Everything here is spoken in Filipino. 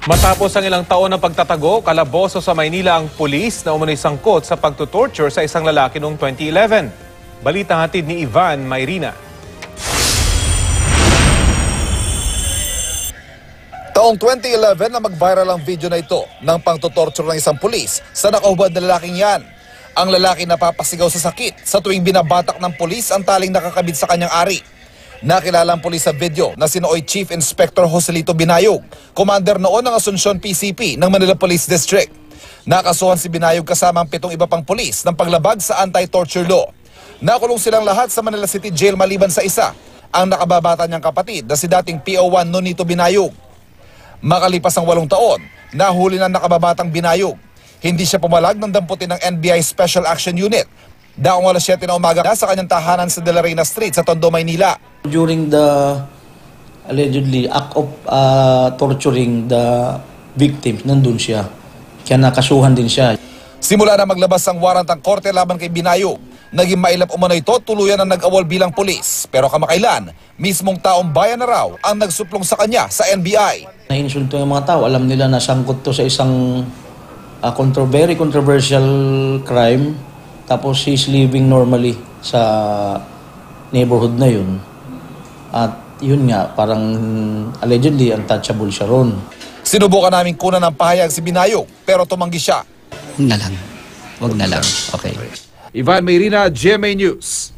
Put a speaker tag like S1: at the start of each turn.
S1: Matapos ang ilang taon ng pagtatago, kalaboso sa Maynila ang pulis na umano'y sangkot sa pagtutorture sa isang lalaki noong 2011. Balita hatid ni Ivan Mayrina.
S2: Taong 2011 na mag-viral ang video na ito ng pangtutorture ng isang pulis sa nakahubad na lalaking yan. Ang lalaki napapasigaw sa sakit sa tuwing binabatak ng pulis ang taling nakakabit sa kanyang ari. Nakilala ang pulis sa video na sinoy Chief Inspector Joselito Binayog, commander noon ng Asuncion PCP ng Manila Police District. Nakasuhan si Binayog kasama ang 7 iba pang pulis ng paglabag sa anti-torture law. Nakulong silang lahat sa Manila City Jail maliban sa isa, ang nakababata niyang kapatid na si dating PO1 Nonito Binayog. Makalipas ang 8 taon, nahuli ng nakababatang Binayog. Hindi siya pumalag ng damputin ng NBI Special Action Unit. Daong alas 7 na umaga sa kanyang tahanan sa De La Reina Street sa Tondo, Maynila.
S3: During the allegedly act of torturing the victims, nandun siya. Kaya nakasuhan din siya.
S2: Simula na maglabas ang warrant ang korte laban kay Binayog, naging mailap umano ito, tuluyan na nag-awol bilang pulis. Pero kamakailan, mismong taong bayan na raw ang nagsuplong sa kanya sa NBI.
S3: Nainsulto yung mga tao, alam nila na sangkot to sa isang very controversial crime. Tapos he's living normally sa neighborhood na yun. At yun nga, parang allegedly untouchable siya ron.
S2: Sinubukan namin kunan ng pahayag si Binayog pero tumanggi siya.
S4: Huwag na lang. Huwag na lang. Okay.
S5: Ivan Mayrina, GMA News.